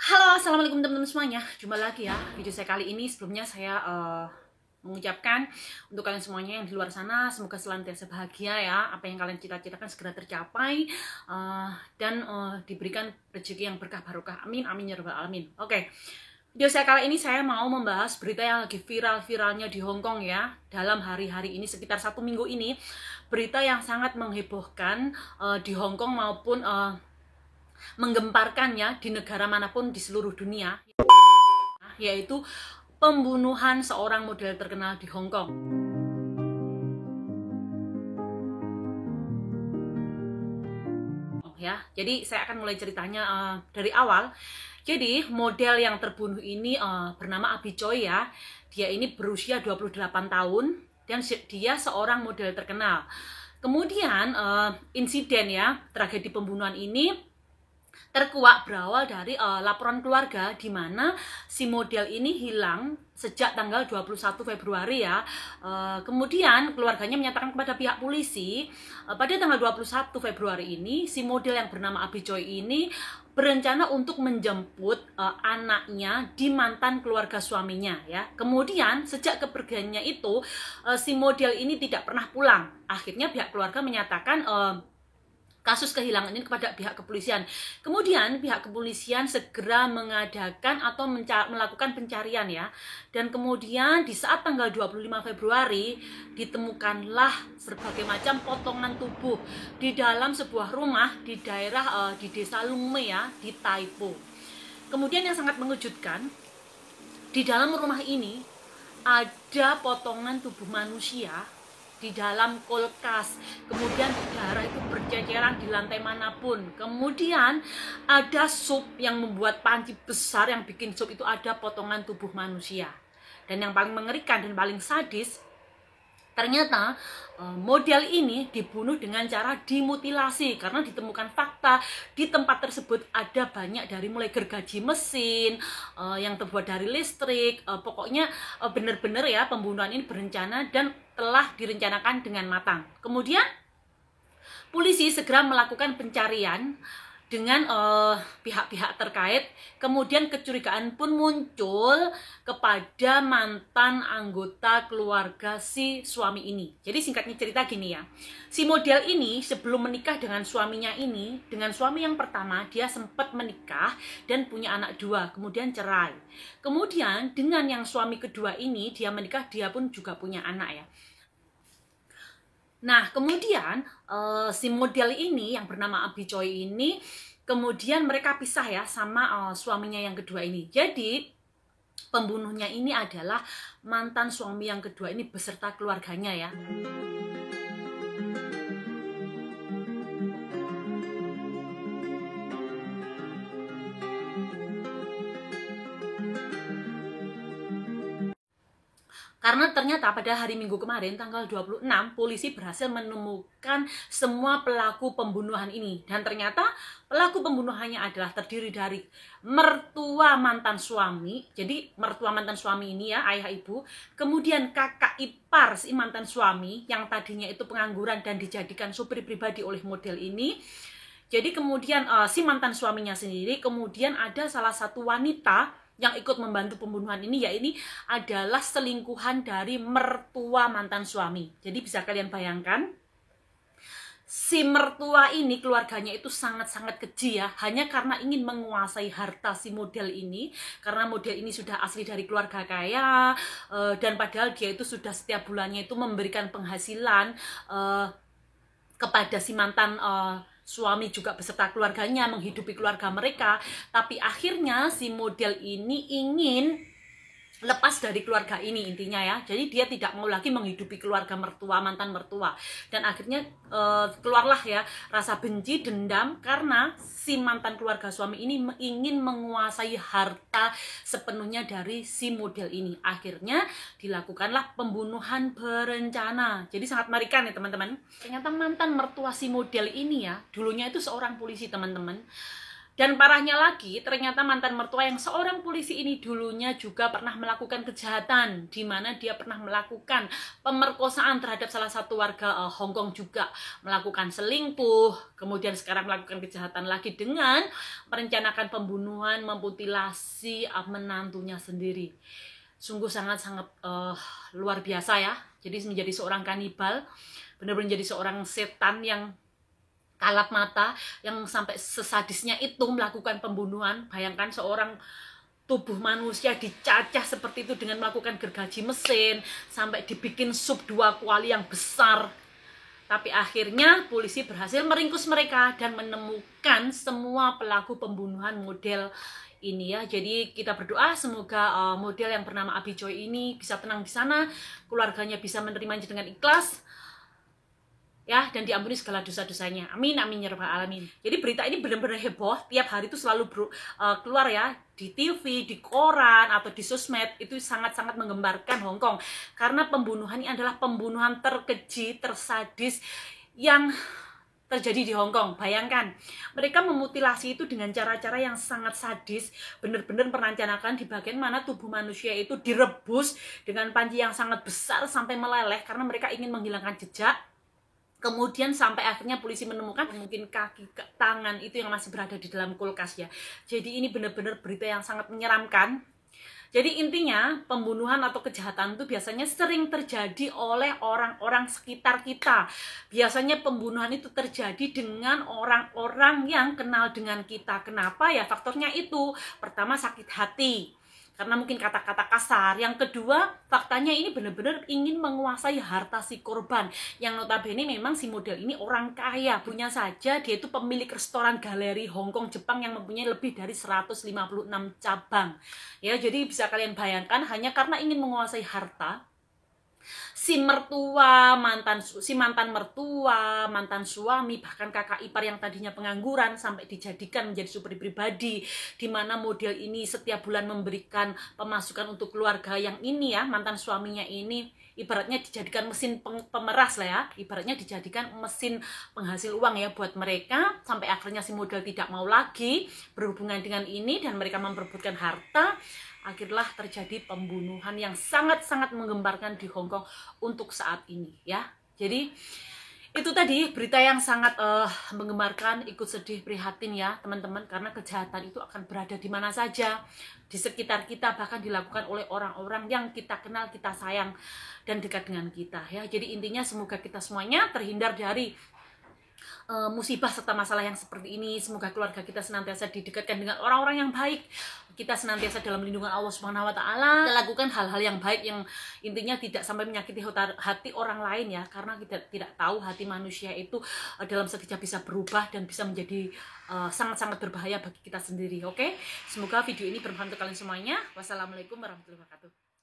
Halo, assalamualaikum teman-teman semuanya. Jumpa lagi ya video saya kali ini. Sebelumnya saya mengucapkan untuk kalian semuanya yang di luar sana, semoga senantiasa bahagia ya. Apa yang kalian cita-citakan segera tercapai dan diberikan rezeki yang berkah barokah. Amin, amin ya rabbal alamin. Oke. Video saya kali ini saya mau membahas berita yang lagi viral-viralnya di Hong Kong ya. Dalam hari-hari ini sekitar 1 minggu ini, berita yang sangat menghebohkan di Hong Kong maupun menggemparkannya di negara manapun di seluruh dunia, yaitu pembunuhan seorang model terkenal di Hong Kong. Ya, jadi saya akan mulai ceritanya dari awal. Jadi model yang terbunuh ini bernama Abi Choi ya. Dia ini berusia 28 tahun dan dia seorang model terkenal. Kemudian insiden ya, tragedi pembunuhan ini terkuak berawal dari laporan keluarga di mana si model ini hilang sejak tanggal 21 Februari ya. Kemudian keluarganya menyatakan kepada pihak polisi pada tanggal 21 Februari ini si model yang bernama Abi Choi ini berencana untuk menjemput anaknya di mantan keluarga suaminya ya. Kemudian sejak kepergiannya itu si model ini tidak pernah pulang. Akhirnya pihak keluarga menyatakan kasus kehilangan ini kepada pihak kepolisian. Kemudian pihak kepolisian segera mengadakan atau melakukan pencarian ya. Dan kemudian di saat tanggal 25 Februari ditemukanlah berbagai macam potongan tubuh di dalam sebuah rumah di daerah di desa Lungme ya, di Taipo. Kemudian yang sangat mengejutkan, di dalam rumah ini ada potongan tubuh manusia di dalam kulkas, kemudian darah itu berceceran di lantai manapun. Kemudian ada sup yang membuat panci besar yang bikin sup itu ada potongan tubuh manusia. Dan yang paling mengerikan dan paling sadis, ternyata model ini dibunuh dengan cara dimutilasi karena ditemukan fakta di tempat tersebut ada banyak dari mulai gergaji mesin yang terbuat dari listrik. Pokoknya benar-benar ya pembunuhan ini berencana dan telah direncanakan dengan matang. Kemudian polisi segera melakukan pencarian dengan pihak-pihak terkait. Kemudian kecurigaan pun muncul kepada mantan anggota keluarga si suami ini. Jadi singkatnya cerita gini ya, si model ini sebelum menikah dengan suaminya ini, dengan suami yang pertama dia sempat menikah dan punya anak 2, kemudian cerai. Kemudian dengan yang suami kedua ini dia menikah, dia pun juga punya anak ya. Nah, kemudian si model ini yang bernama Abi Choi ini, kemudian mereka pisah ya sama suaminya yang kedua ini. Jadi, pembunuhnya ini adalah mantan suami yang kedua ini beserta keluarganya ya. Karena ternyata pada hari Minggu kemarin, tanggal 26, polisi berhasil menemukan semua pelaku pembunuhan ini. Dan ternyata pelaku pembunuhannya adalah terdiri dari mertua mantan suami. Jadi mertua mantan suami ini ya, ayah ibu. Kemudian kakak ipar si mantan suami yang tadinya itu pengangguran dan dijadikan supir pribadi oleh model ini. Jadi kemudian si mantan suaminya sendiri, kemudian ada salah satu wanita yang ikut membantu pembunuhan ini, ya ini adalah selingkuhan dari mertua mantan suami. Jadi bisa kalian bayangkan, si mertua ini keluarganya itu sangat-sangat keji ya, hanya karena ingin menguasai harta si model ini, karena model ini sudah asli dari keluarga kaya, dan padahal dia itu sudah setiap bulannya itu memberikan penghasilan kepada si mantan suami juga beserta keluarganya, menghidupi keluarga mereka. Tapi akhirnya si model ini ingin lepas dari keluarga ini intinya ya. Jadi dia tidak mau lagi menghidupi keluarga mertua, mantan mertua. Dan akhirnya keluarlah ya rasa benci, dendam karena si mantan keluarga suami ini ingin menguasai harta sepenuhnya dari si model ini. Akhirnya dilakukanlah pembunuhan berencana. Jadi sangat mengerikan ya teman-teman. Ternyata mantan mertua si model ini ya, dulunya itu seorang polisi teman-teman. Dan parahnya lagi, ternyata mantan mertua yang seorang polisi ini dulunya juga pernah melakukan kejahatan, di mana dia pernah melakukan pemerkosaan terhadap salah satu warga Hong Kong juga, melakukan selingkuh, kemudian sekarang melakukan kejahatan lagi dengan merencanakan pembunuhan, memutilasi menantunya sendiri. Sungguh sangat-sangat luar biasa ya. Jadi menjadi seorang kanibal, benar-benar menjadi seorang setan yang kalap mata, yang sampai sesadisnya itu melakukan pembunuhan. Bayangkan seorang tubuh manusia dicacah seperti itu dengan melakukan gergaji mesin, sampai dibikin sup 2 kuali yang besar. Tapi akhirnya polisi berhasil meringkus mereka dan menemukan semua pelaku pembunuhan model ini ya. Jadi kita berdoa semoga model yang bernama Abi Choi ini bisa tenang di sana, keluarganya bisa menerimanya dengan ikhlas ya, dan diampuni segala dosa-dosanya. Amin, amin ya rabbal alamin. Jadi berita ini benar-benar heboh, tiap hari itu selalu keluar ya, di TV, di koran, atau di sosmed. Itu sangat-sangat menggembarkan Hong Kong, karena pembunuhan ini adalah pembunuhan terkeji, tersadis yang terjadi di Hong Kong. Bayangkan, mereka memutilasi itu dengan cara-cara yang sangat sadis, benar-benar merencanakan di bagian mana tubuh manusia itu direbus dengan panci yang sangat besar sampai meleleh, karena mereka ingin menghilangkan jejak. Kemudian sampai akhirnya polisi menemukan mungkin kaki, tangan itu yang masih berada di dalam kulkas ya. Jadi ini benar-benar berita yang sangat menyeramkan. Jadi intinya pembunuhan atau kejahatan itu biasanya sering terjadi oleh orang-orang sekitar kita. Biasanya pembunuhan itu terjadi dengan orang-orang yang kenal dengan kita. Kenapa ya? Faktornya itu, pertama sakit hati, karena mungkin kata-kata kasar. Yang kedua, faktanya ini benar-benar ingin menguasai harta si korban, yang notabene memang si model ini orang kaya, punya saja dia itu pemilik restoran galeri Hong Kong Jepang yang mempunyai lebih dari 156 cabang ya. Jadi bisa kalian bayangkan, hanya karena ingin menguasai harta, si mantan mertua, mantan suami, bahkan kakak ipar yang tadinya pengangguran sampai dijadikan menjadi super pribadi, di mana model ini setiap bulan memberikan pemasukan untuk keluarga yang ini ya, mantan suaminya ini ibaratnya dijadikan mesin pemeras lah ya, ibaratnya dijadikan mesin penghasil uang ya buat mereka, sampai akhirnya si model tidak mau lagi berhubungan dengan ini dan mereka memperebutkan harta. Akhirnya terjadi pembunuhan yang sangat-sangat menggembarkan di Hong Kong untuk saat ini ya. Jadi itu tadi berita yang sangat menggembarkan, ikut sedih prihatin ya teman-teman, karena kejahatan itu akan berada di mana saja di sekitar kita, bahkan dilakukan oleh orang-orang yang kita kenal, kita sayang dan dekat dengan kita ya. Jadi intinya semoga kita semuanya terhindar dari musibah serta masalah yang seperti ini. Semoga keluarga kita senantiasa didekatkan dengan orang-orang yang baik, kita senantiasa dalam lindungan Allah Subhanahu wa taala, kita lakukan hal-hal yang baik yang intinya tidak sampai menyakiti hati orang lain ya, karena kita tidak tahu hati manusia itu dalam sekejap bisa berubah dan bisa menjadi sangat-sangat berbahaya bagi kita sendiri. Oke, semoga video ini bermanfaat untuk kalian semuanya. Wassalamualaikum warahmatullahi wabarakatuh.